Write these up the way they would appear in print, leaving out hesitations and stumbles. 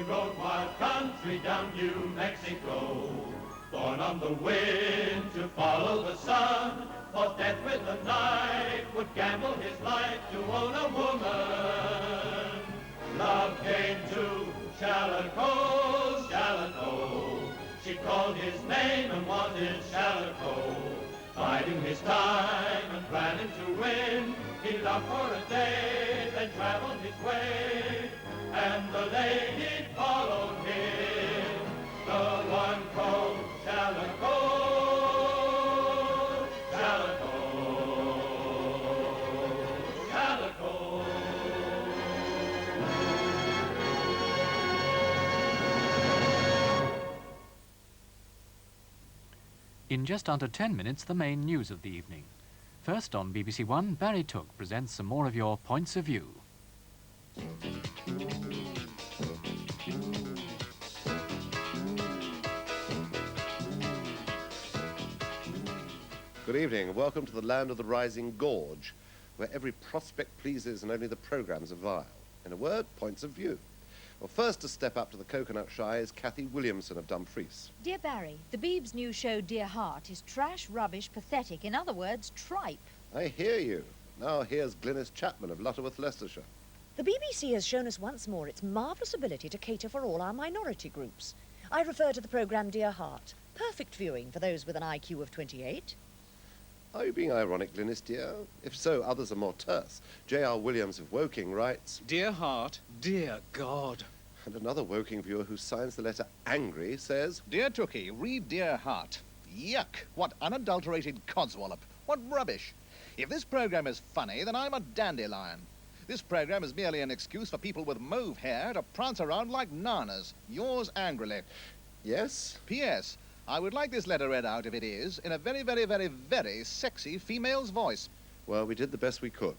rode wild country down New Mexico. Born on the wind to follow the sun, fought death with the knife, would gamble his life to own a woman. Love came to Shalako, Shalako. She called his name and wanted Shalako. Biding his time and planning to win, he loved for a day, then traveled his way, and the lady followed him, the one called Shalako, Shalako, Shalako. In just under 10 minutes, the main news of the evening. First on BBC1, Barry Took presents some more of your points of view. Good evening and welcome to the land of the rising gorge, where every prospect pleases and only the programmes are vile. In a word, points of view. Well, first to step up to the coconut shy is Cathy Williamson of Dumfries. Dear Barry, the Beeb's new show, Dear Heart, is trash, rubbish, pathetic. In other words, tripe. I hear you. Now here's Glynis Chapman of Lutterworth, Leicestershire. The BBC has shown us once more its marvellous ability to cater for all our minority groups. I refer to the programme Dear Heart. Perfect viewing for those with an IQ of 28. Are you being ironic, Glynis, dear? If so, others are more terse. J.R. Williams of Woking writes, Dear Heart, dear God. And another Woking viewer who signs the letter angry says, Dear Tookie, read Dear Heart. Yuck, what unadulterated codswallop. What rubbish. If this programme is funny, then I'm a dandelion. This programme is merely an excuse for people with mauve hair to prance around like nanas. Yours angrily. yes? P.S. I would like this letter read out, if it is, in a very, very, very, very sexy female's voice. Well, we did the best we could.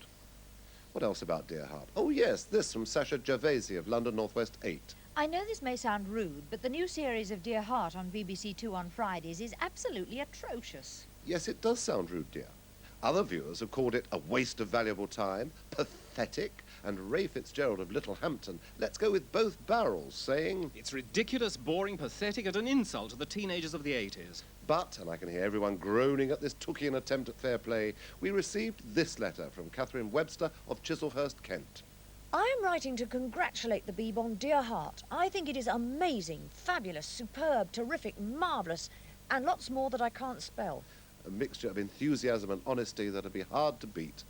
What else about Dear Heart? Oh, yes, this from Sasha Gervaisi of London Northwest 8. I know this may sound rude, but the new series of Dear Heart on BBC2 on Fridays is absolutely atrocious. Yes, it does sound rude, dear. Other viewers have called it a waste of valuable time, pathetic, and Ray Fitzgerald of Littlehampton, let's go with both barrels, saying, It's ridiculous, boring, pathetic, and an insult to the teenagers of the 80s. but, and I can hear everyone groaning at this Tookian attempt at fair play, we received this letter from Catherine Webster of Chislehurst, Kent. I am writing to congratulate the Beeb on Dear Heart. I think it is amazing, fabulous, superb, terrific, marvellous, and lots more that I can't spell. A mixture of enthusiasm and honesty that'd be hard to beat.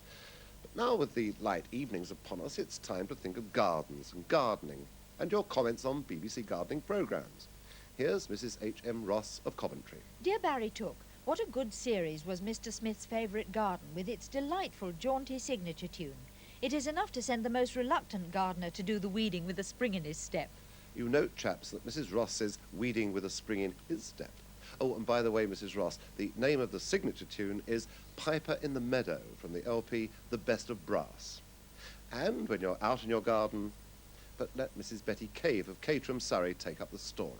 But now with the light evenings upon us, it's time to think of gardens and gardening, and your comments on BBC gardening programmes. Here's Mrs. H.M. Ross of Coventry. Dear Barry Took, what a good series was Mr. Smith's favourite garden with its delightful jaunty signature tune. It is enough to send the most reluctant gardener to do the weeding with a spring in his step. You note, chaps, that Mrs. Ross says weeding with a spring in his step. Oh, and by the way, Mrs. Ross, the name of the signature tune is Piper in the Meadow from the LP The Best of Brass. And when you're out in your garden, but let Mrs. Betty Cave of Caterham, Surrey, take up the story.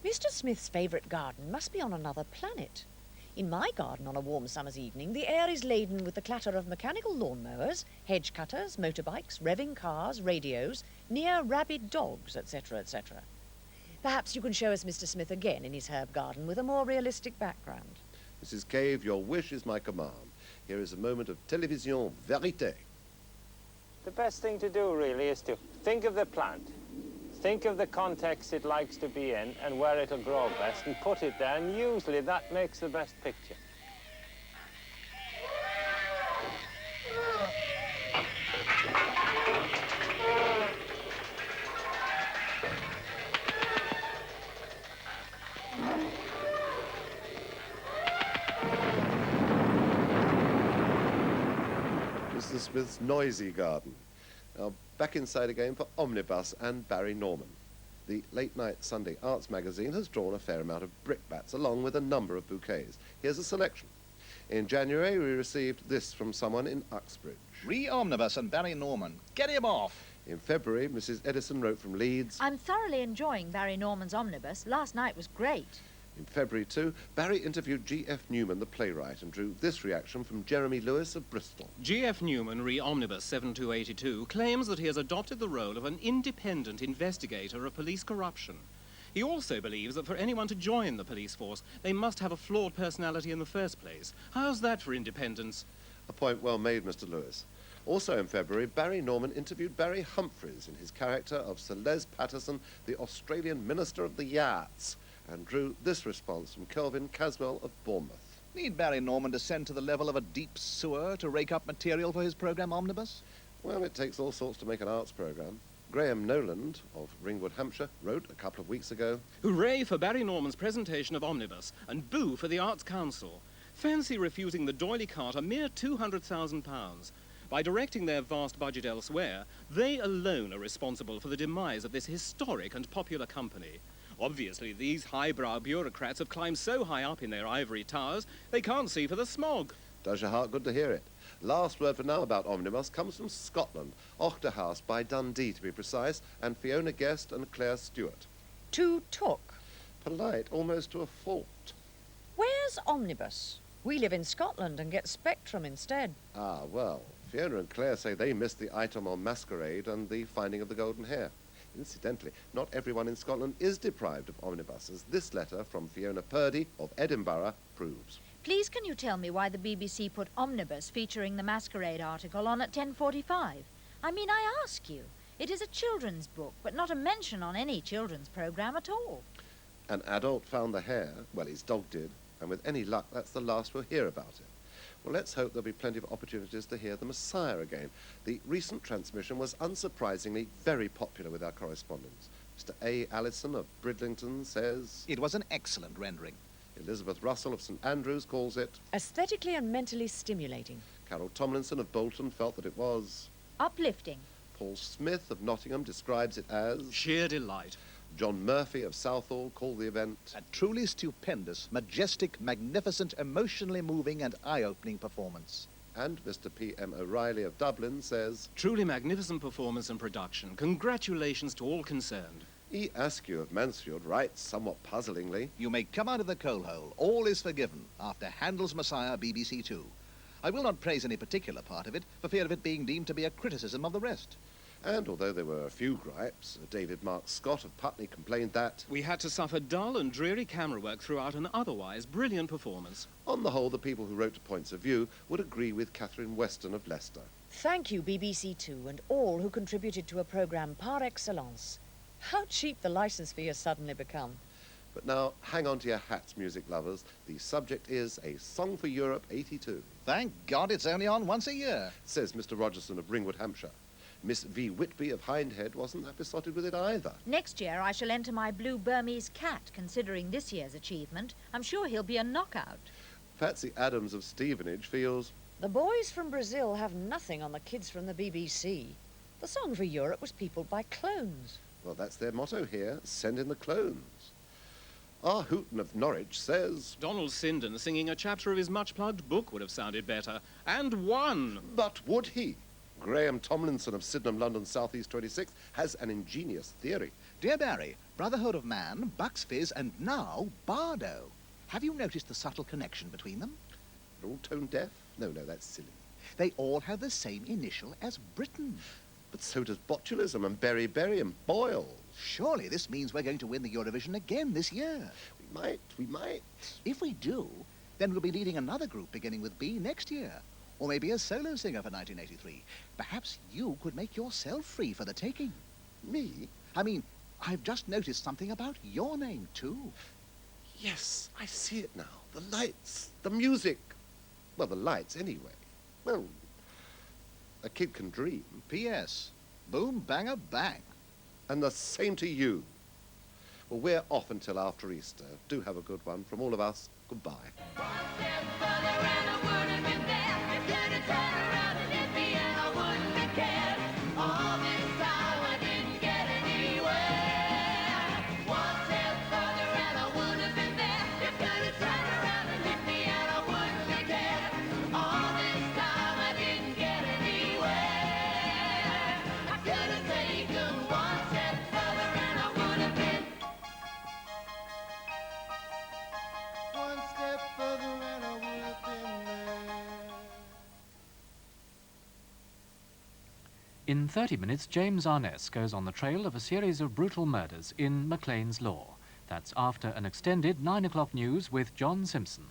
Mr. Smith's favourite garden must be on another planet. In my garden on a warm summer's evening, the air is laden with the clatter of mechanical lawnmowers, hedge cutters, motorbikes, revving cars, radios, near rabid dogs, etc., etc. Perhaps you can show us Mr. Smith again in his herb garden with a more realistic background. Mrs. Cave, your wish is my command. Here is a moment of télévision vérité. The best thing to do, really, is to think of the plant, think of the context it likes to be in and where it'll grow best, and put it there, and usually that makes the best picture. Mr. Smith's noisy garden. Now, back inside again for Omnibus and Barry Norman. The late-night Sunday Arts magazine has drawn a fair amount of brickbats, along with a number of bouquets. Here's a selection. In January, we received this from someone in Uxbridge. Re-Omnibus and Barry Norman. Get him off. In February, Mrs. Edison wrote from Leeds. I'm thoroughly enjoying Barry Norman's Omnibus. Last night was great. In February, too, Barry interviewed G.F. Newman, the playwright, and drew this reaction from Jeremy Lewis of Bristol. G.F. Newman, re Omnibus 7282, claims that he has adopted the role of an independent investigator of police corruption. He also believes that for anyone to join the police force, they must have a flawed personality in the first place. How's that for independence? A point well made, Mr. Lewis. Also in February, Barry Norman interviewed Barry Humphries in his character of Sir Les Patterson, the Australian Minister of the Yachts, and drew this response from Kelvin Caswell of Bournemouth. Need Barry Norman descend to the level of a deep sewer to rake up material for his programme Omnibus? Well, it takes all sorts to make an arts programme. Graham Noland of Ringwood, Hampshire, wrote a couple of weeks ago, Hooray for Barry Norman's presentation of Omnibus, and boo for the Arts Council. Fancy refusing the D'Oyly Cart a mere £200,000. By directing their vast budget elsewhere, they alone are responsible for the demise of this historic and popular company. Obviously, these highbrow bureaucrats have climbed so high up in their ivory towers, they can't see for the smog. Does your heart good to hear it? Last word for now about Omnibus comes from Scotland, Ochterhouse by Dundee to be precise, and Fiona Guest and Claire Stewart. To talk. Polite, almost to a fault. Where's Omnibus? We live in Scotland and get Spectrum instead. Ah, well, Fiona and Claire say they missed the item on Masquerade and the finding of the golden hair. Incidentally, not everyone in Scotland is deprived of Omnibus, as this letter from Fiona Purdy of Edinburgh proves. Please can you tell me why the BBC put Omnibus featuring the Masquerade article on at 10:45? I mean, I ask you. It is a children's book, but not a mention on any children's programme at all. An adult found the hair, well, his dog did, and with any luck, that's the last we'll hear about it. Well, let's hope there'll be plenty of opportunities to hear the Messiah again. The recent transmission was unsurprisingly very popular with our correspondents. Mr. A. Allison of Bridlington says, It was an excellent rendering. Elizabeth Russell of St. Andrews calls it, Aesthetically and mentally stimulating. Carol Tomlinson of Bolton felt that it was, Uplifting. Paul Smith of Nottingham describes it as, Sheer delight. John Murphy of Southall called the event, A truly stupendous, majestic, magnificent, emotionally moving and eye-opening performance. and Mr. P. M. O'Reilly of Dublin says, Truly magnificent performance and production. Congratulations to all concerned. E. Askew of Mansfield writes, somewhat puzzlingly, You may come out of the coal hole. All is forgiven after Handel's Messiah, BBC2. I will not praise any particular part of it, for fear of it being deemed to be a criticism of the rest. and although there were a few gripes, David Mark Scott of Putney complained that, We had to suffer dull and dreary camera work throughout an otherwise brilliant performance. on the whole, the people who wrote to Points of View would agree with Catherine Weston of Leicester. Thank you, BBC2, and all who contributed to a programme par excellence. How cheap the licence fee has suddenly become. But now, hang on to your hats, music lovers. The subject is A Song for Europe 82, Thank God it's only on once a year. says Mr. Rogerson of Ringwood, Hampshire. Miss V. Whitby of Hindhead wasn't that besotted with it either. Next year I shall enter my blue Burmese cat, considering this year's achievement. I'm sure he'll be a knockout. Patsy Adams of Stevenage feels, The boys from Brazil have nothing on the kids from the BBC. The Song for Europe was peopled by clones. well, that's their motto here, send in the clones. R. Hooton of Norwich says, Donald Sinden singing a chapter of his much-plugged book would have sounded better. And won! but would he? Graham Tomlinson of Sydenham, London, South East 26 has an ingenious theory. Dear Barry, Brotherhood of Man, Bucks Fizz, and now Bardo. Have you noticed the subtle connection between them? They're all tone deaf? No, that's silly. They all have the same initial as Britain. But so does botulism and beriberi and Boyle. Surely this means we're going to win the Eurovision again this year. We might. If we do, then we'll be leading another group beginning with B next year. Or maybe a solo singer for 1983. Perhaps you could make yourself free for the taking. Me? I mean, I've just noticed something about your name, too. Yes, I see it now. The lights, the music. Well, the lights anyway. Well, a kid can dream. P.S. Boom, banger, bang. And the same to you. Well, we're off until after Easter. Do have a good one. From all of us, goodbye. In 30 minutes, James Arness goes on the trail of a series of brutal murders in McClain's Law. That's after an extended 9 o'clock news with John Simpson.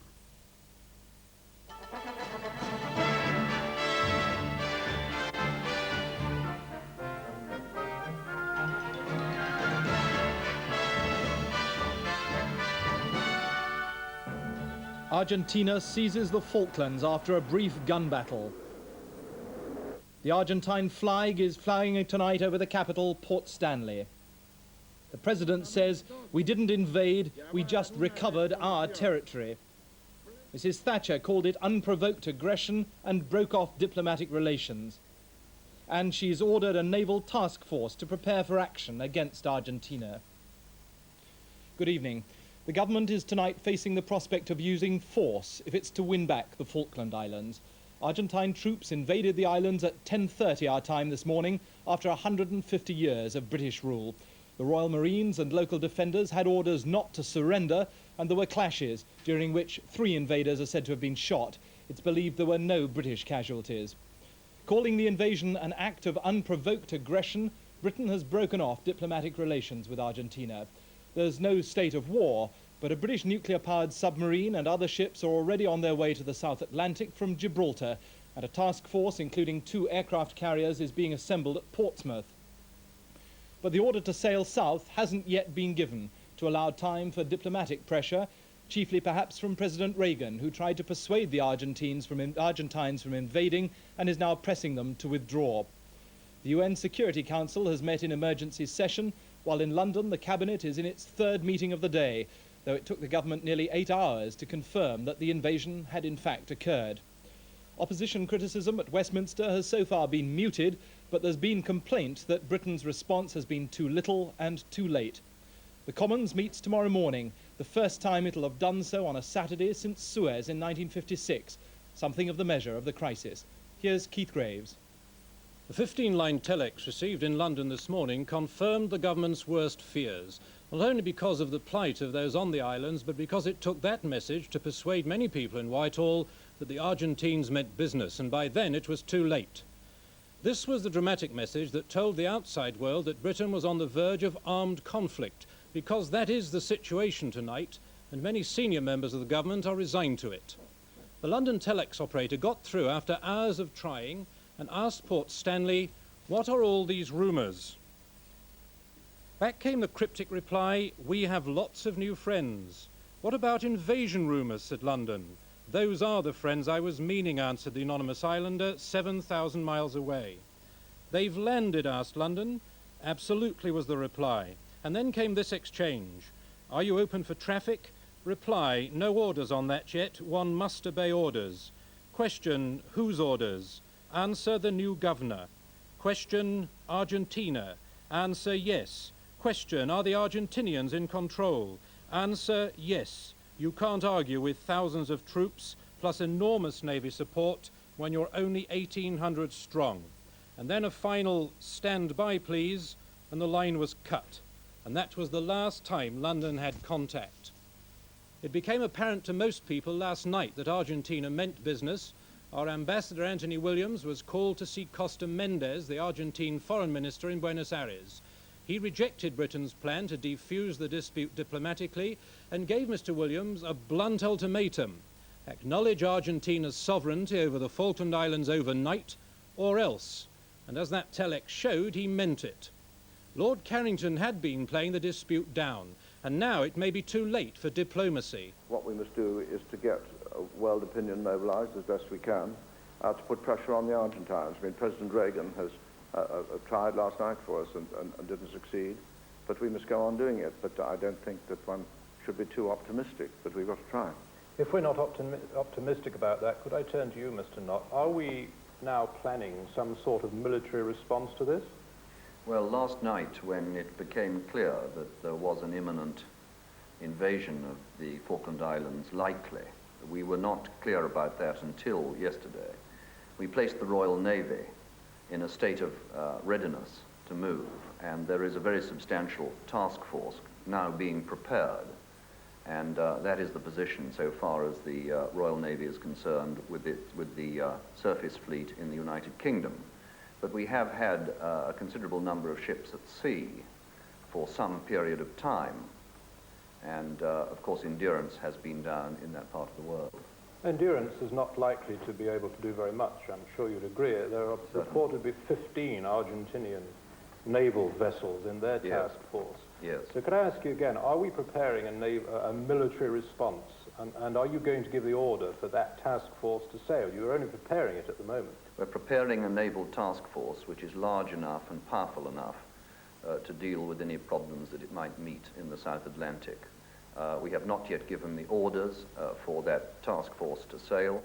Argentina seizes the Falklands after a brief gun battle. The Argentine flag is flying tonight over the capital, Port Stanley. The president says, "We didn't invade, we just recovered our territory." Mrs. Thatcher called it unprovoked aggression and broke off diplomatic relations. And she's ordered a naval task force to prepare for action against Argentina. Good evening. The government is tonight facing the prospect of using force if it's to win back the Falkland Islands. Argentine troops invaded the islands at 10:30 our time this morning after 150 years of British rule. The Royal Marines and local defenders had orders not to surrender, and there were clashes, during which 3 invaders are said to have been shot. It's believed there were no British casualties. Calling the invasion an act of unprovoked aggression, Britain has broken off diplomatic relations with Argentina. There's no state of war, but a British nuclear-powered submarine and other ships are already on their way to the South Atlantic from Gibraltar, and a task force, including 2 aircraft carriers, is being assembled at Portsmouth. But the order to sail south hasn't yet been given to allow time for diplomatic pressure, chiefly perhaps from President Reagan, who tried to persuade the Argentines from invading and is now pressing them to withdraw. The UN Security Council has met in emergency session, while in London the Cabinet is in its 3rd meeting of the day, though it took the government nearly 8 hours to confirm that the invasion had in fact occurred. Opposition criticism at Westminster has so far been muted, but there's been complaint that Britain's response has been too little and too late. The Commons meets tomorrow morning, the first time it'll have done so on a Saturday since Suez in 1956, something of the measure of the crisis. Here's Keith Graves. The 15-line telex received in London this morning confirmed the government's worst fears, not only because of the plight of those on the islands, but because it took that message to persuade many people in Whitehall that the Argentines meant business, and by then it was too late. This was the dramatic message that told the outside world that Britain was on the verge of armed conflict, because that is the situation tonight, and many senior members of the government are resigned to it. The London telex operator got through after hours of trying and asked Port Stanley, "What are all these rumours?" Back came the cryptic reply, "We have lots of new friends." "What about invasion rumours?" said London. "Those are the friends I was meaning," answered the anonymous islander, 7,000 miles away. "They've landed?" asked London. "Absolutely," was the reply. And then came this exchange. "Are you open for traffic?" Reply, "No orders on that yet. One must obey orders." Question, "Whose orders?" Answer, "The new governor." Question, "Argentina?" Answer, "Yes." Question, "Are the Argentinians in control?" Answer, "Yes." You can't argue with thousands of troops plus enormous navy support when you're only 1,800 strong. And then a final "Stand by, please," and the line was cut. And that was the last time London had contact. It became apparent to most people last night that Argentina meant business. Our ambassador, Anthony Williams, was called to see Costa Mendez, the Argentine foreign minister, in Buenos Aires. He rejected Britain's plan to defuse the dispute diplomatically and gave Mr. Williams a blunt ultimatum: acknowledge Argentina's sovereignty over the Falkland Islands overnight, or else. And as that telex showed, he meant it. Lord Carrington had been playing the dispute down, and now it may be too late for diplomacy. What we must do is to get world opinion mobilized as best we can to put pressure on the Argentines. I mean, President Reagan has tried last night for us and didn't succeed, but we must go on doing it. But I don't think that one should be too optimistic, but we've got to try. If we're not optimistic about that, could I turn to you, Mr. Knott? Are we now planning some sort of military response to this? Well, last night, when it became clear that there was an imminent invasion of the Falkland Islands likely, we were not clear about that until yesterday. We placed the Royal Navy in a state of readiness to move, and there is a very substantial task force now being prepared, and that is the position so far as the Royal Navy is concerned with the surface fleet in the United Kingdom. But we have had a considerable number of ships at sea for some period of time, and of course Endurance has been down in that part of the world. Endurance is not likely to be able to do very much, I'm sure you'd agree. There are reported to be 15 Argentinian naval vessels in their task force. Yes. So could I ask you again, are we preparing a military response, and are you going to give the order for that task force to sail? You're only preparing it at the moment. We're preparing a naval task force which is large enough and powerful enough to deal with any problems that it might meet in the South Atlantic. We have not yet given the orders for that task force to sail,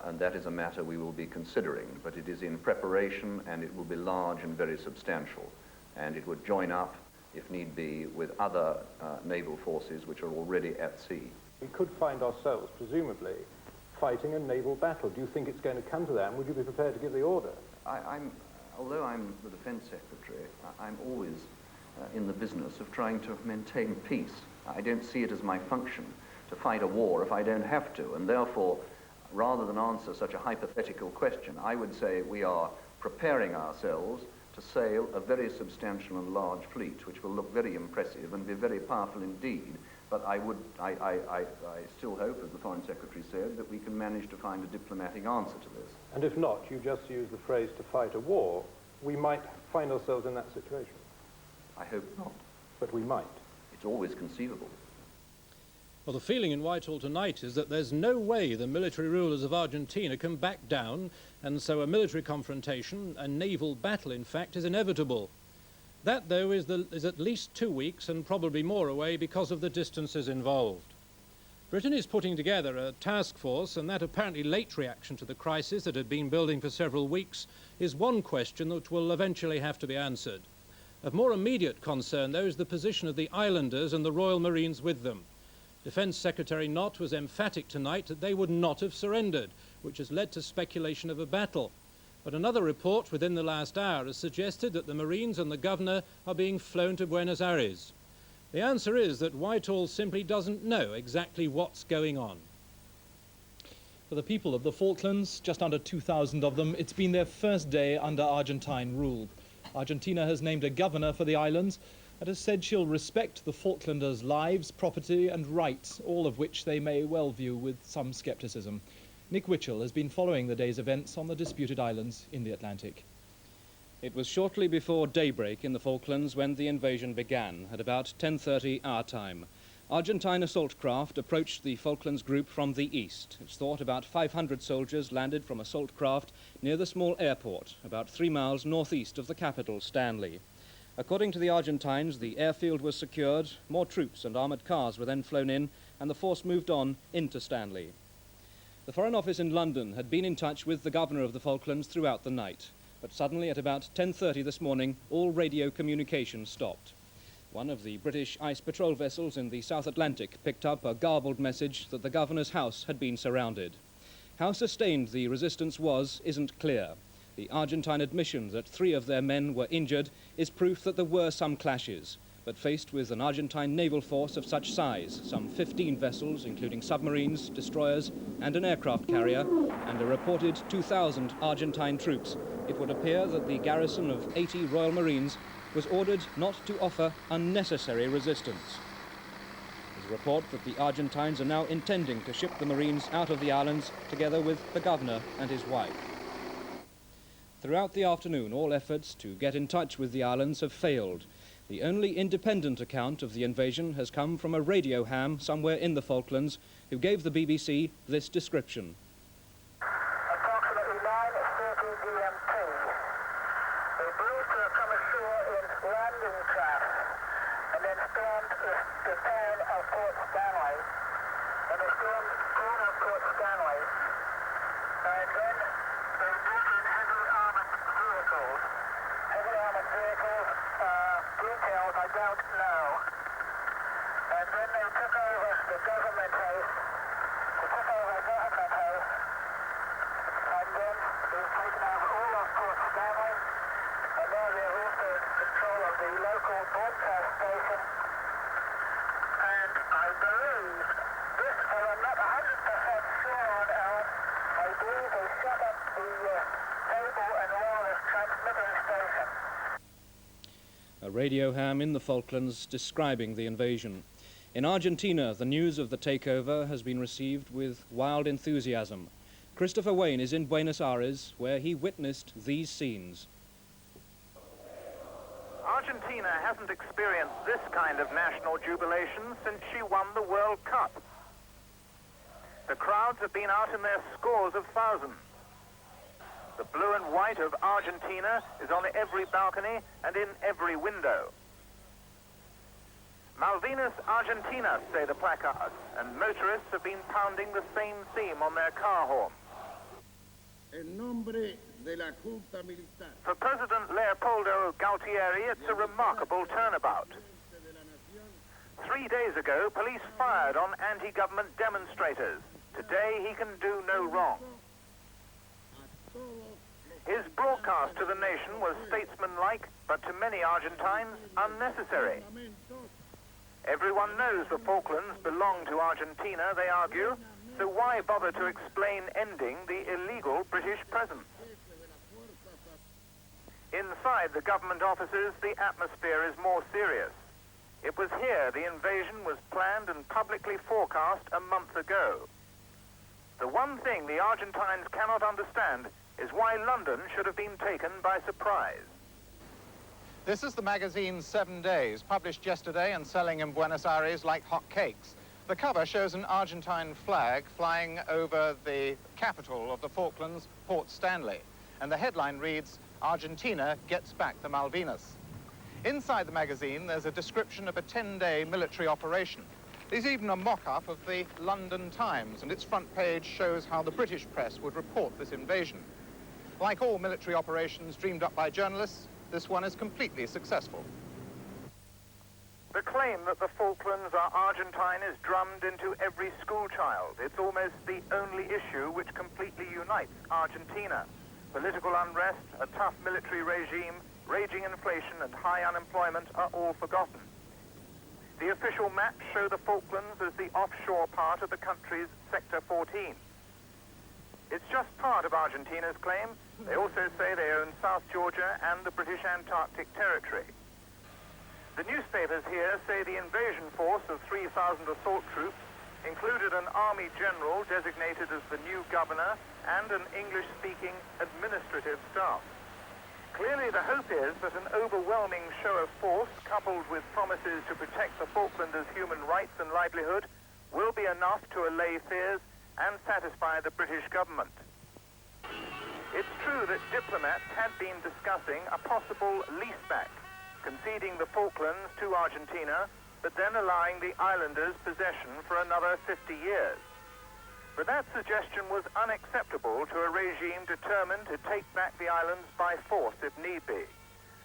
and that is a matter we will be considering, but it is in preparation and it will be large and very substantial, and it would join up, if need be, with other naval forces which are already at sea. We could find ourselves, presumably, fighting a naval battle. Do you think it's going to come to that, and would you be prepared to give the order? Although I'm the Defence Secretary, I'm always in the business of trying to maintain peace. I don't see it as my function to fight a war if I don't have to, and therefore, rather than answer such a hypothetical question, I would say we are preparing ourselves to sail a very substantial and large fleet, which will look very impressive and be very powerful indeed. But I still hope, as the Foreign Secretary said, that we can manage to find a diplomatic answer to this. And if not, you just use the phrase to fight a war, we might find ourselves in that situation. I hope not. But we might. It's always conceivable. Well, the feeling in Whitehall tonight is that there's no way the military rulers of Argentina can back down, and so a military confrontation, a naval battle, in fact, is inevitable. That, though, is at least 2 weeks and probably more away because of the distances involved. Britain is putting together a task force, and that apparently late reaction to the crisis that had been building for several weeks is one question that will eventually have to be answered. Of more immediate concern, though, is the position of the islanders and the Royal Marines with them. Defence Secretary Nott was emphatic tonight that they would not have surrendered, which has led to speculation of a battle. But another report within the last hour has suggested that the Marines and the Governor are being flown to Buenos Aires. The answer is that Whitehall simply doesn't know exactly what's going on. For the people of the Falklands, just under 2,000 of them, it's been their first day under Argentine rule. Argentina has named a governor for the islands and has said she'll respect the Falklanders' lives, property and rights, all of which they may well view with some scepticism. Nick Witchell has been following the day's events on the disputed islands in the Atlantic. It was shortly before daybreak in the Falklands when the invasion began, at about 10:30 our time. Argentine assault craft approached the Falklands group from the east. It's thought about 500 soldiers landed from assault craft near the small airport, about 3 miles northeast of the capital, Stanley. According to the Argentines, the airfield was secured, more troops and armoured cars were then flown in, and the force moved on into Stanley. The Foreign Office in London had been in touch with the Governor of the Falklands throughout the night, but suddenly at about 10:30 this morning, all radio communication stopped. One of the British ice patrol vessels in the South Atlantic picked up a garbled message that the Governor's house had been surrounded. How sustained the resistance was isn't clear. The Argentine admission that 3 of their men were injured is proof that there were some clashes, but faced with an Argentine naval force of such size, some 15 vessels, including submarines, destroyers, and an aircraft carrier, and a reported 2,000 Argentine troops, it would appear that the garrison of 80 Royal Marines was ordered not to offer unnecessary resistance. There's a report that the Argentines are now intending to ship the Marines out of the islands together with the Governor and his wife. Throughout the afternoon, all efforts to get in touch with the islands have failed. The only independent account of the invasion has come from a radio ham somewhere in the Falklands who gave the BBC this description. Approximately 9:30 GMT. They believed to have come ashore in landing craft and then stormed the town of Port Stanley. And they stormed the town of Port Stanley. And then they brought in heavily armoured vehicles. Heavily armoured vehicles, details I don't know. And then they took over the government house. They took over the government house. And then they've taken over all of Port Stanley. And now they're also in control of the local broadcast station. And I believe this, and I'm not 100% sure on Alan, I believe they set up the table and wireless radio ham in the Falklands describing the invasion. In Argentina, the news of the takeover has been received with wild enthusiasm. Christopher Wayne is in Buenos Aires, where he witnessed these scenes. Argentina hasn't experienced this kind of national jubilation since she won the World Cup. The crowds have been out in their scores of thousands. The blue and white of Argentina is on every balcony and in every window. Malvinas Argentina, say the placards, and motorists have been pounding the same theme on their car horns. For President Leopoldo Galtieri, it's a remarkable turnabout. 3 days ago, police fired on anti-government demonstrators. Today, he can do no wrong. His broadcast to the nation was statesmanlike, but to many Argentines, unnecessary. Everyone knows the Falklands belong to Argentina, they argue, so why bother to explain ending the illegal British presence? Inside the government offices, the atmosphere is more serious. It was here the invasion was planned and publicly forecast a month ago. The one thing the Argentines cannot understand is why London should have been taken by surprise. This is the magazine 7 Days, published yesterday and selling in Buenos Aires like hotcakes. The cover shows an Argentine flag flying over the capital of the Falklands, Port Stanley. And the headline reads, "Argentina gets back the Malvinas." Inside the magazine, there's a description of a 10-day military operation. There's even a mock-up of the London Times, and its front page shows how the British press would report this invasion. Like all military operations dreamed up by journalists, this one is completely successful. The claim that the Falklands are Argentine is drummed into every schoolchild. It's almost the only issue which completely unites Argentina. Political unrest, a tough military regime, raging inflation and high unemployment are all forgotten. The official maps show the Falklands as the offshore part of the country's Sector 14. It's just part of Argentina's claim. They also say they own South Georgia and the British Antarctic Territory. The newspapers here say the invasion force of 3,000 assault troops included an army general designated as the new governor and an English-speaking administrative staff. Clearly the hope is that an overwhelming show of force, coupled with promises to protect the Falklanders' human rights and livelihood, will be enough to allay fears and satisfy the British government. It's true that diplomats had been discussing a possible leaseback, conceding the Falklands to Argentina, but then allowing the islanders possession for another 50 years. But that suggestion was unacceptable to a regime determined to take back the islands by force if need be.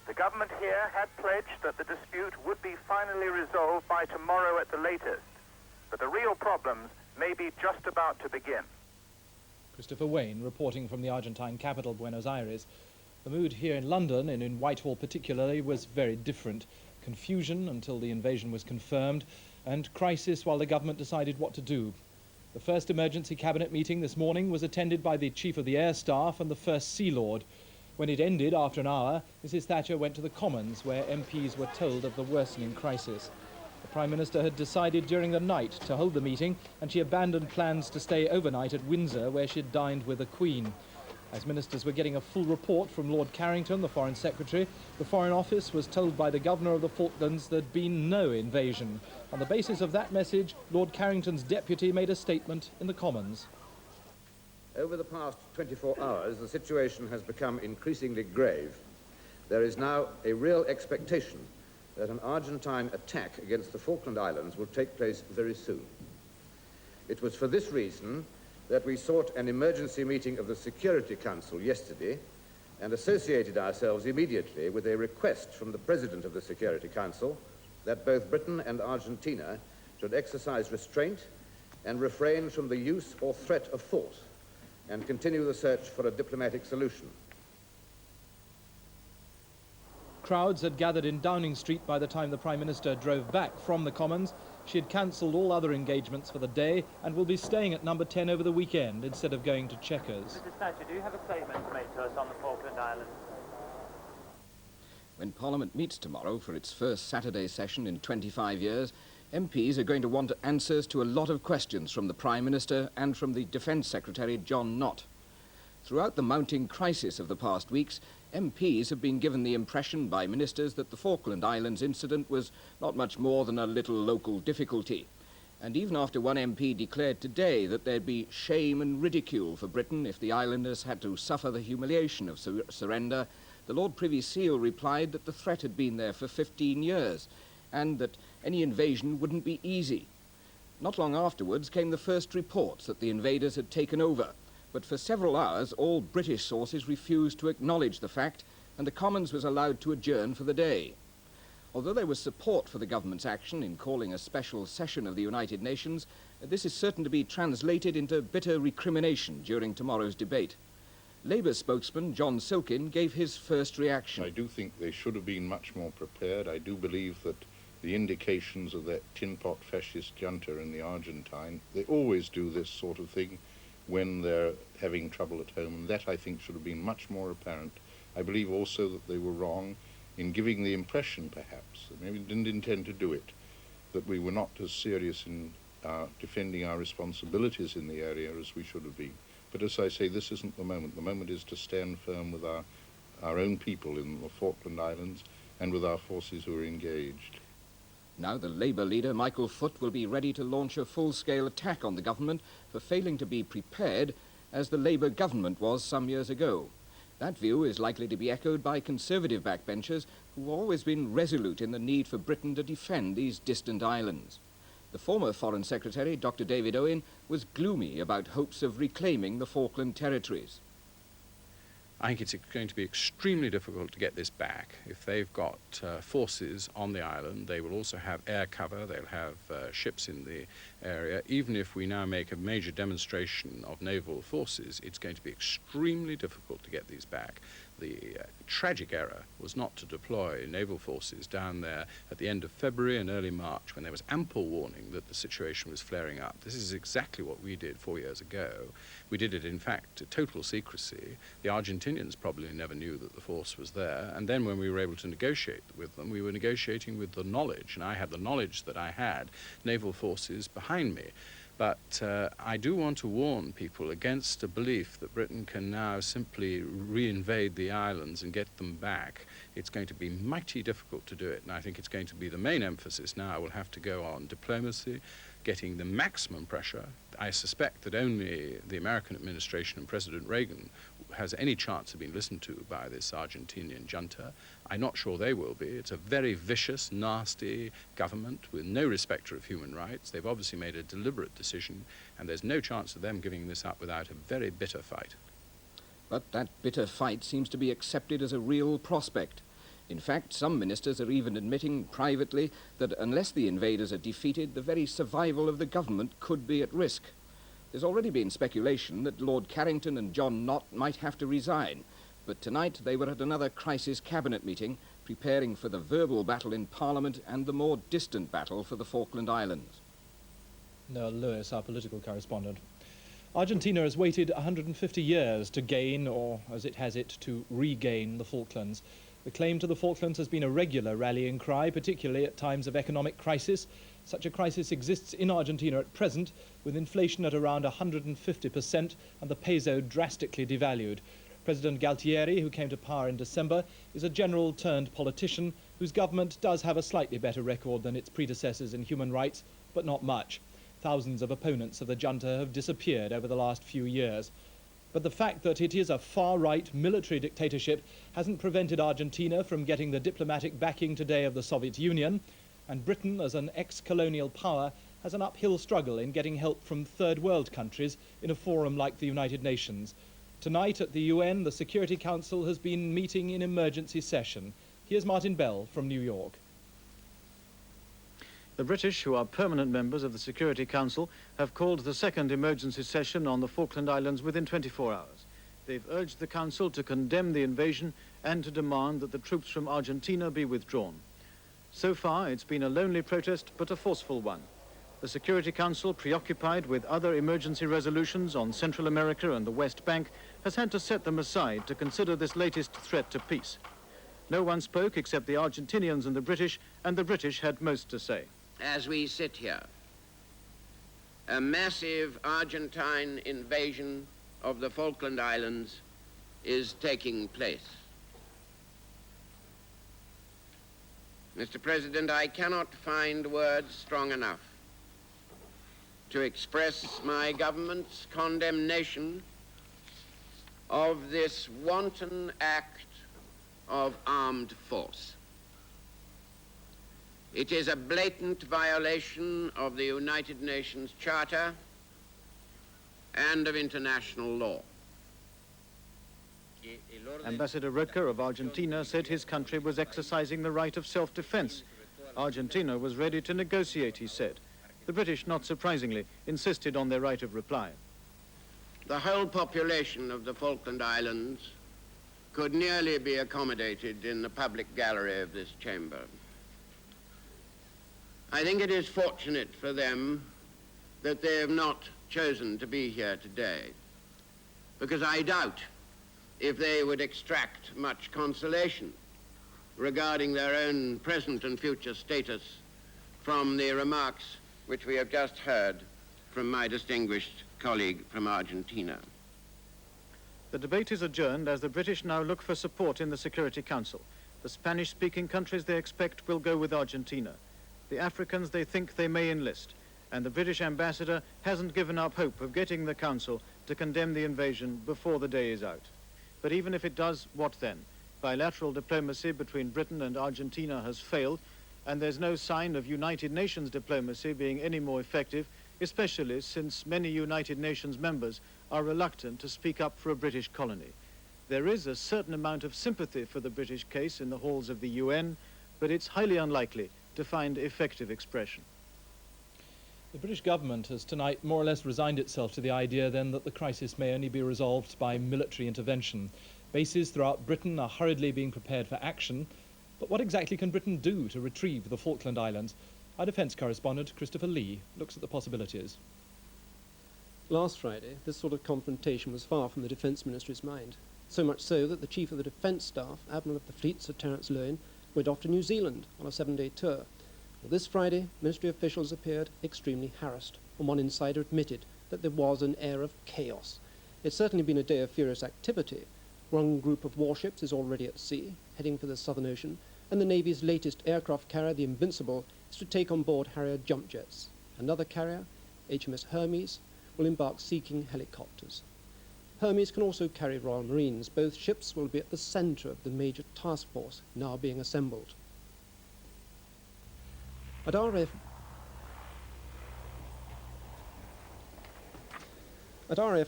The government here had pledged that the dispute would be finally resolved by tomorrow at the latest. But the real problems may be just about to begin. Christopher Wayne reporting from the Argentine capital, Buenos Aires. The mood here in London, and in Whitehall particularly, was very different. Confusion until the invasion was confirmed, and crisis while the government decided what to do. The first emergency cabinet meeting this morning was attended by the Chief of the Air Staff and the First Sea Lord. When it ended after an hour, Mrs. Thatcher went to the Commons, where MPs were told of the worsening crisis. The Prime Minister had decided during the night to hold the meeting, and she abandoned plans to stay overnight at Windsor, where she had dined with the Queen. As ministers were getting a full report from Lord Carrington, the Foreign Secretary, the Foreign Office was told by the Governor of the Falklands there'd been no invasion. On the basis of that message, Lord Carrington's deputy made a statement in the Commons. Over the past 24 hours, the situation has become increasingly grave. There is now a real expectation that an Argentine attack against the Falkland Islands will take place very soon. It was for this reason that we sought an emergency meeting of the Security Council yesterday and associated ourselves immediately with a request from the President of the Security Council that both Britain and Argentina should exercise restraint and refrain from the use or threat of force and continue the search for a diplomatic solution. Crowds had gathered in Downing Street by the time the Prime Minister drove back from the Commons. She had cancelled all other engagements for the day and will be staying at number 10 over the weekend instead of going to Chequers. Mrs. Thatcher, do you have a statement to make to us on the Falkland Islands? When Parliament meets tomorrow for its first Saturday session in 25 years, MPs are going to want answers to a lot of questions from the Prime Minister and from the Defence Secretary, John Nott. Throughout the mounting crisis of the past weeks, MPs have been given the impression by ministers that the Falkland Islands incident was not much more than a little local difficulty. And even after one MP declared today that there'd be shame and ridicule for Britain if the islanders had to suffer the humiliation of surrender, the Lord Privy Seal replied that the threat had been there for 15 years and that any invasion wouldn't be easy. Not long afterwards came the first reports that the invaders had taken over, but for several hours all British sources refused to acknowledge the fact, and the Commons was allowed to adjourn for the day. Although there was support for the government's action in calling a special session of the United Nations, this is certain to be translated into bitter recrimination during tomorrow's debate. Labour spokesman John Silkin gave his first reaction. I do think they should have been much more prepared. I do believe that the indications of that tin-pot fascist junta in the Argentine, they always do this sort of thing when they're having trouble at home, and that I think should have been much more apparent. I believe also that they were wrong in giving the impression, perhaps, that maybe didn't intend to do it, that we were not as serious in defending our responsibilities in the area as we should have been. But as I say, this isn't the moment. The moment is to stand firm with our own people in the Falkland Islands and with our forces who are engaged. Now the Labour leader, Michael Foot, will be ready to launch a full-scale attack on the government for failing to be prepared as the Labour government was some years ago. That view is likely to be echoed by Conservative backbenchers who have always been resolute in the need for Britain to defend these distant islands. The former Foreign Secretary, Dr. David Owen, was gloomy about hopes of reclaiming the Falkland territories. I think it's going to be extremely difficult to get this back. If they've got forces on the island, they will also have air cover, they'll have ships in the area. Even if we now make a major demonstration of naval forces, it's going to be extremely difficult to get these back. The tragic error was not to deploy naval forces down there at the end of February and early March when there was ample warning that the situation was flaring up. This is exactly what we did 4 years ago. We did it, in fact, to total secrecy. The Argentinians probably never knew that the force was there. And then when we were able to negotiate with them, we were negotiating with the knowledge, and I had the knowledge that I had naval forces behind me. But I do want to warn people against a belief that Britain can now simply reinvade the islands and get them back. It's going to be mighty difficult to do it, and I think it's going to be the main emphasis now will have to go on diplomacy, getting the maximum pressure. I suspect that only the American administration and President Reagan has any chance of being listened to by this Argentinian junta. I'm not sure they will be. It's a very vicious, nasty government with no respect of human rights. They've obviously made a deliberate decision, and there's no chance of them giving this up without a very bitter fight. But that bitter fight seems to be accepted as a real prospect. In fact, some ministers are even admitting privately that unless the invaders are defeated, the very survival of the government could be at risk. There's already been speculation that Lord Carrington and John Nott might have to resign, but tonight they were at another crisis cabinet meeting, preparing for the verbal battle in Parliament and the more distant battle for the Falkland Islands. Noel Lewis, our political correspondent. Argentina has waited 150 years to gain, or as it has it, to regain the Falklands. The claim to the Falklands has been a regular rallying cry, particularly at times of economic crisis. Such a crisis exists in Argentina at present, with inflation at around 150% and the peso drastically devalued. President Galtieri, who came to power in December, is a general-turned-politician whose government does have a slightly better record than its predecessors in human rights, but not much. Thousands of opponents of the junta have disappeared over the last few years. But the fact that it is a far-right military dictatorship hasn't prevented Argentina from getting the diplomatic backing today of the Soviet Union, and Britain, as an ex-colonial power, has an uphill struggle in getting help from third world countries in a forum like the United Nations. Tonight at the UN, the Security Council has been meeting in emergency session. Here's Martin Bell from New York. The British, who are permanent members of the Security Council, have called the second emergency session on the Falkland Islands within 24 hours. They've urged the Council to condemn the invasion and to demand that the troops from Argentina be withdrawn. So far, it's been a lonely protest, but a forceful one. The Security Council, preoccupied with other emergency resolutions on Central America and the West Bank, has had to set them aside to consider this latest threat to peace. No one spoke except the Argentinians and the British had most to say. As we sit here, a massive Argentine invasion of the Falkland Islands is taking place. Mr. President, I cannot find words strong enough to express my government's condemnation of this wanton act of armed force. It is a blatant violation of the United Nations Charter and of international law. Ambassador Roca of Argentina said his country was exercising the right of self-defense. Argentina was ready to negotiate, he said. The British, not surprisingly, insisted on their right of reply. The whole population of the Falkland Islands could nearly be accommodated in the public gallery of this chamber. I think it is fortunate for them that they have not chosen to be here today, because I doubt if they would extract much consolation regarding their own present and future status from the remarks which we have just heard from my distinguished colleague from Argentina. The debate is adjourned as the British now look for support in the Security Council. The Spanish-speaking countries they expect will go with Argentina. The Africans they think they may enlist. And the British ambassador hasn't given up hope of getting the Council to condemn the invasion before the day is out. But even if it does, what then? Bilateral diplomacy between Britain and Argentina has failed, and there's no sign of United Nations diplomacy being any more effective, especially since many United Nations members are reluctant to speak up for a British colony. There is a certain amount of sympathy for the British case in the halls of the UN, but it's highly unlikely to find effective expression. The British government has tonight more or less resigned itself to the idea then that the crisis may only be resolved by military intervention. Bases throughout Britain are hurriedly being prepared for action. But what exactly can Britain do to retrieve the Falkland Islands? Our defence correspondent, Christopher Lee, looks at the possibilities. Last Friday, this sort of confrontation was far from the Defence Ministry's mind. So much so that the Chief of the Defence Staff, Admiral of the Fleet, Sir Terence Lowen, went off to New Zealand on a 7-day tour. Well, this Friday, Ministry officials appeared extremely harassed, and one insider admitted that there was an air of chaos. It's certainly been a day of furious activity. One group of warships is already at sea, heading for the Southern Ocean, and the Navy's latest aircraft carrier, the Invincible, is to take on board Harrier jump jets. Another carrier, HMS Hermes, will embark seeking helicopters. Hermes can also carry Royal Marines. Both ships will be at the centre of the major task force now being assembled. At RAF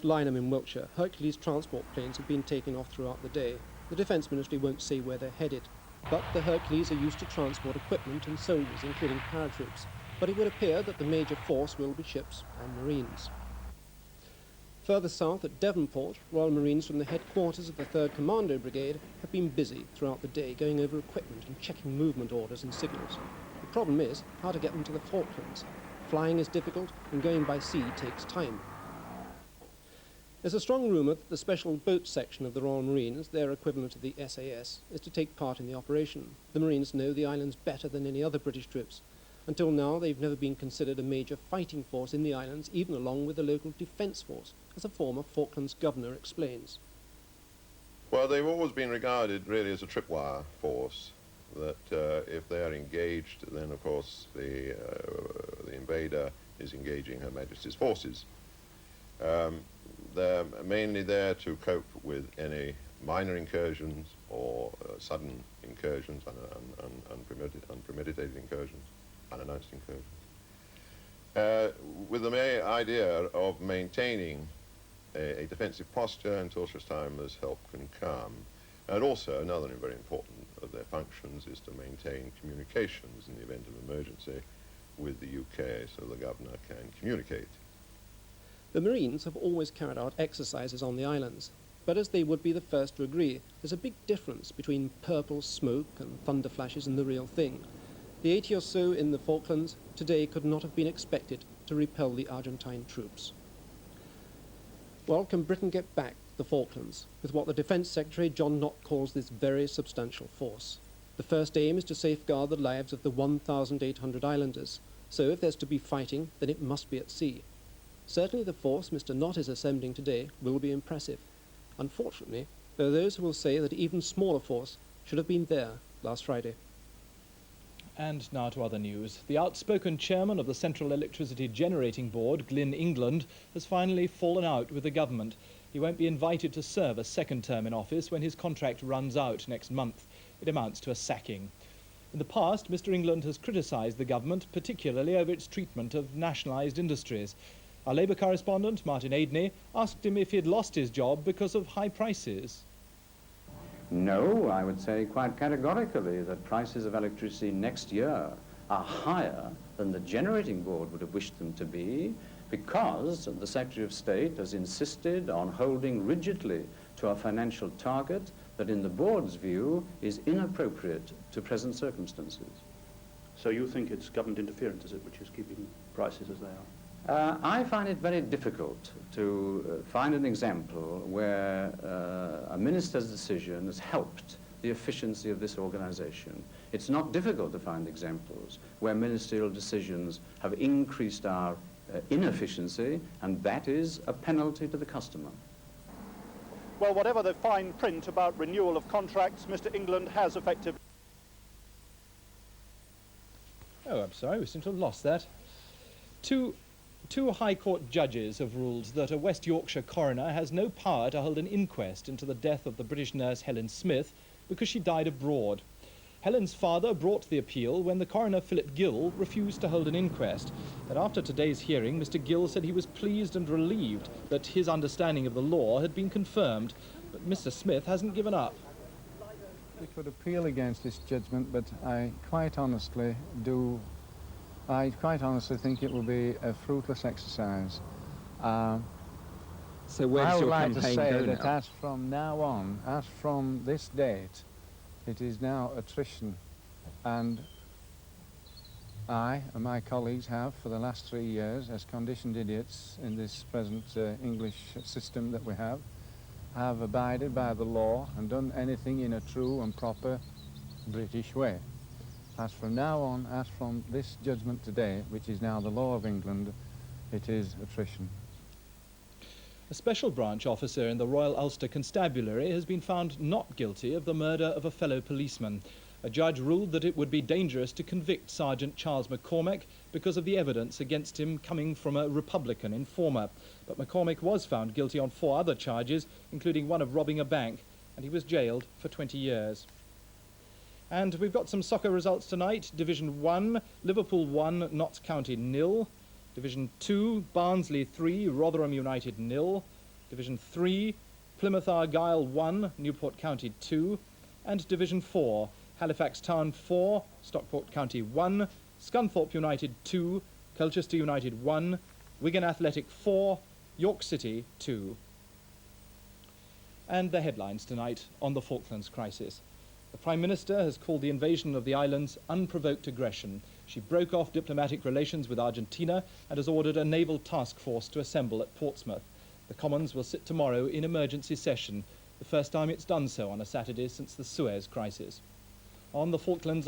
Lynham in Wiltshire, Hercules transport planes have been taken off throughout the day. The Defence Ministry won't say where they're headed, but the Hercules are used to transport equipment and soldiers, including paratroops. But it would appear that the major force will be ships and Marines. Further south at Devonport, Royal Marines from the headquarters of the 3rd Commando Brigade have been busy throughout the day going over equipment and checking movement orders and signals. The problem is how to get them to the Falklands. Flying is difficult and going by sea takes time. There's a strong rumour that the special boat section of the Royal Marines, their equivalent to the SAS, is to take part in the operation. The Marines know the islands better than any other British troops. Until now, they've never been considered a major fighting force in the islands, even along with the local defence force, as a former Falklands governor explains. Well, they've always been regarded really as a tripwire force, that if they are engaged, then of course the invader is engaging Her Majesty's forces. They're mainly there to cope with any minor incursions or sudden incursions, unpremeditated incursions, unannounced incursions, with the main idea of maintaining a defensive posture until such time as help can come. And also, another very important of their functions is to maintain communications in the event of emergency with the UK, so the governor can communicate. The Marines have always carried out exercises on the islands, but as they would be the first to agree, there's a big difference between purple smoke and thunder flashes and the real thing. The 80 or so in the Falklands today could not have been expected to repel the Argentine troops. Well, can Britain get back the Falklands, with what the Defence Secretary John Knott calls this very substantial force. The first aim is to safeguard the lives of the 1,800 islanders, so if there's to be fighting, then it must be at sea. Certainly the force Mr. Knott is assembling today will be impressive. Unfortunately, there are those who will say that even smaller force should have been there last Friday. And now to other news. The outspoken chairman of the Central Electricity Generating Board, Glyn England, has finally fallen out with the government. He won't be invited to serve a second term in office when his contract runs out next month. It amounts to a sacking. In the past, Mr. England has criticised the government, particularly over its treatment of nationalised industries. Our Labour correspondent, Martin Aidney, asked him if he had lost his job because of high prices. No, I would say quite categorically that prices of electricity next year are higher than the generating board would have wished them to be, because the Secretary of State has insisted on holding rigidly to a financial target that in the board's view is inappropriate to present circumstances. So you think it's government interference, is it, which is keeping prices as they are? I find it very difficult to find an example where a minister's decision has helped the efficiency of this organization. It's not difficult to find examples where ministerial decisions have increased our inefficiency, and that is a penalty to the customer. Well, whatever the fine print about renewal of contracts, Mr. England has effectively... Oh, I'm sorry, we seem to have lost that. Two High Court judges have ruled that a West Yorkshire coroner has no power to hold an inquest into the death of the British nurse Helen Smith because she died abroad. Helen's father brought the appeal when the coroner Philip Gill refused to hold an inquest. And after today's hearing, Mr. Gill said he was pleased and relieved that his understanding of the law had been confirmed. But Mr. Smith hasn't given up. We could appeal against this judgment, but I quite honestly think it will be a fruitless exercise. So where's your campaign go now? I would like to say that as from now on, as from this date, it is now attrition. And I and my colleagues have, for the last 3 years, as conditioned idiots in this present English system that we have abided by the law and done anything in a true and proper British way. As from now on, as from this judgment today, which is now the law of England, it is attrition. A special branch officer in the Royal Ulster Constabulary has been found not guilty of the murder of a fellow policeman. A judge ruled that it would be dangerous to convict Sergeant Charles McCormick because of the evidence against him coming from a Republican informer. But McCormick was found guilty on 4 other charges, including one of robbing a bank, and he was jailed for 20 years. And we've got some soccer results tonight. Division 1, Liverpool 1, Notts County 0. Division 2, Barnsley 3, Rotherham United 0. Division 3, Plymouth Argyle 1, Newport County 2. And Division 4, Halifax Town 4, Stockport County 1, Scunthorpe United 2, Colchester United 1, Wigan Athletic 4, York City 2. And the headlines tonight on the Falklands crisis. The Prime Minister has called the invasion of the islands unprovoked aggression. She broke off diplomatic relations with Argentina and has ordered a naval task force to assemble at Portsmouth. The Commons will sit tomorrow in emergency session, the first time it's done so on a Saturday since the Suez crisis. On the Falkland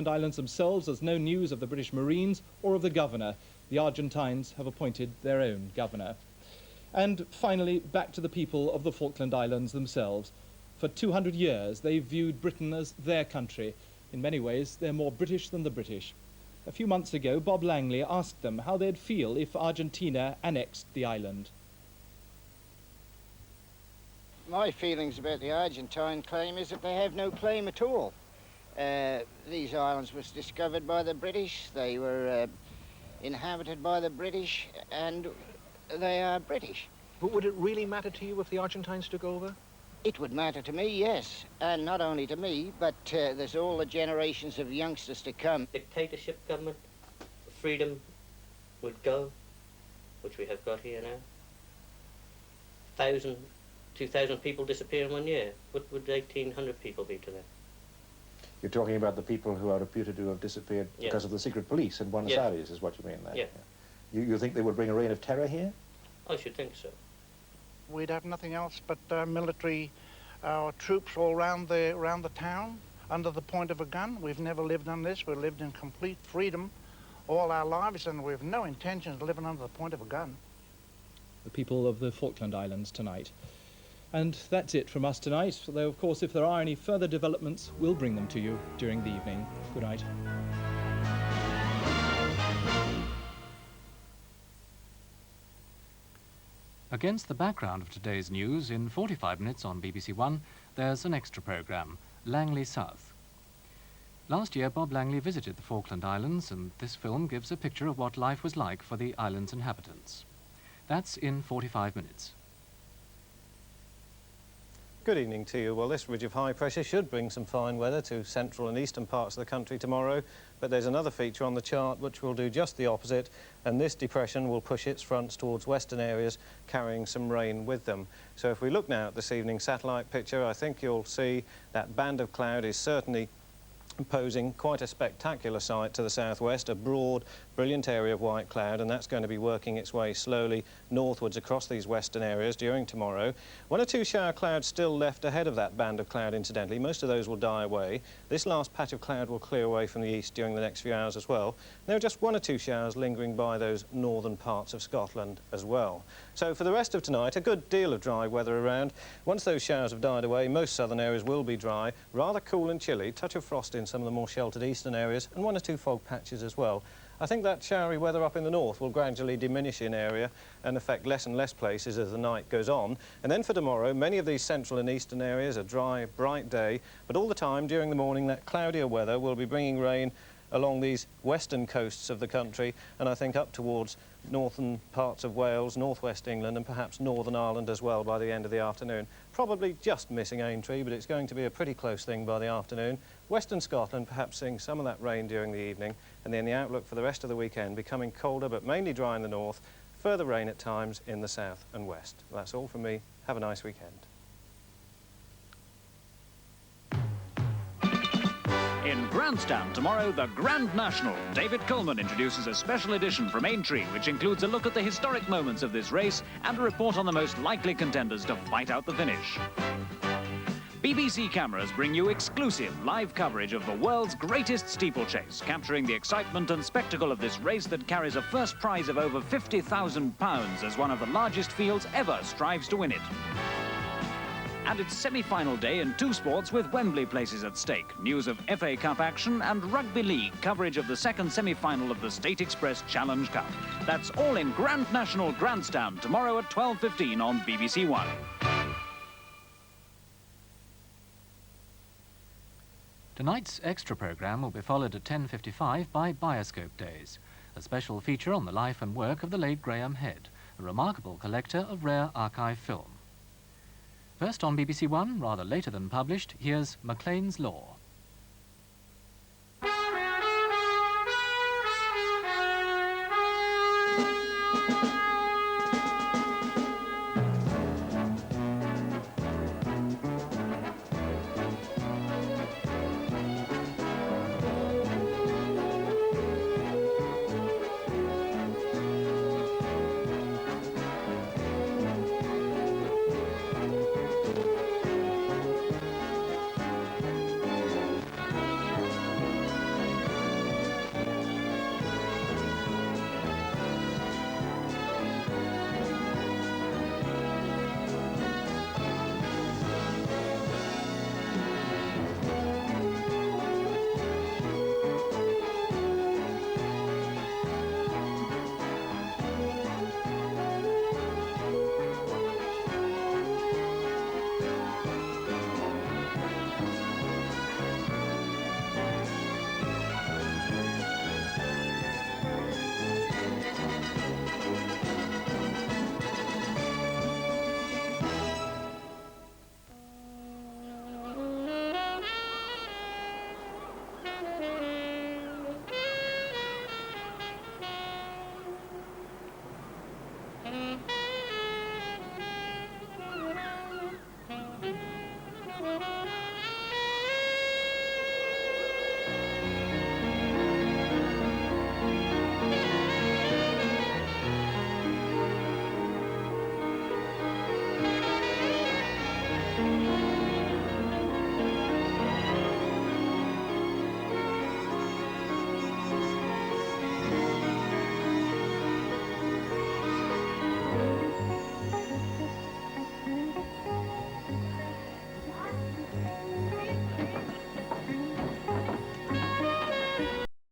Islands themselves, there's no news of the British Marines or of the governor. The Argentines have appointed their own governor. And finally, back to the people of the Falkland Islands themselves. For 200 years, they've viewed Britain as their country. In many ways, they're more British than the British. A few months ago, Bob Langley asked them how they'd feel if Argentina annexed the island. My feelings about the Argentine claim is that they have no claim at all. These islands were discovered by the British, they were inhabited by the British, and they are British. But would it really matter to you if the Argentines took over? It would matter to me, yes, and not only to me, but there's all the generations of youngsters to come. Dictatorship government, freedom would go, which we have got here now. 1,000, 2,000 people disappear in 1 year. What would 1,800 people be to them? You're talking about the people who are reputed to have disappeared because of the secret police in Buenos Aires, is what you mean there? Yeah. You think they would bring a reign of terror here? I should think so. we'd have nothing else but military troops all around the town under the point of a gun. We've never lived on this. We've lived in complete freedom all our lives, and we've no intention of living under the point of a gun. The people of the Falkland Islands tonight. And that's it from us tonight, though of course if there are any further developments, we'll bring them to you during the evening. Good night. Against the background of today's news, in 45 minutes on BBC1, there's an extra programme, Langley South. Last year, Bob Langley visited the Falkland Islands, and this film gives a picture of what life was like for the island's inhabitants. That's in 45 minutes. Good evening to you. Well, this ridge of high pressure should bring some fine weather to central and eastern parts of the country tomorrow, but there's another feature on the chart which will do just the opposite, and this depression will push its fronts towards western areas, carrying some rain with them. So if we look now at this evening's satellite picture, I think you'll see that band of cloud is certainly posing quite a spectacular sight to the southwest, a broad, brilliant area of white cloud, and that's going to be working its way slowly northwards across these western areas during tomorrow. One or two shower clouds still left ahead of that band of cloud, incidentally. Most of those will die away. This last patch of cloud will clear away from the east during the next few hours as well. There are just one or two showers lingering by those northern parts of Scotland as well. So for the rest of tonight, a good deal of dry weather around. Once those showers have died away, most southern areas will be dry, rather cool and chilly, touch of frost in some of the more sheltered eastern areas, and one or two fog patches as well. I think that showery weather up in the north will gradually diminish in area and affect less and less places as the night goes on. And then for tomorrow, many of these central and eastern areas, a dry, bright day, but all the time during the morning that cloudier weather will be bringing rain along these western coasts of the country, and I think up towards northern parts of Wales, northwest England, and perhaps Northern Ireland as well by the end of the afternoon. Probably just missing Aintree, but it's going to be a pretty close thing by the afternoon. Western Scotland perhaps seeing some of that rain during the evening, and then the outlook for the rest of the weekend becoming colder but mainly dry in the north, further rain at times in the south and west. Well, that's all from me. Have a nice weekend. In Grandstand tomorrow, the Grand National. David Coleman introduces a special edition from Aintree, which includes a look at the historic moments of this race and a report on the most likely contenders to fight out the finish. BBC cameras bring you exclusive live coverage of the world's greatest steeplechase, capturing the excitement and spectacle of this race that carries a first prize of over £50,000 as one of the largest fields ever strives to win it. And it's semi-final day in two sports with Wembley places at stake. News of FA Cup action and Rugby League coverage of the second semi-final of the State Express Challenge Cup. That's all in Grand National Grandstand tomorrow at 12:15 on BBC1. Tonight's extra programme will be followed at 10:55 by Bioscope Days, a special feature on the life and work of the late Graham Head, a remarkable collector of rare archive film. First on BBC1, rather later than published, here's McClain's Law.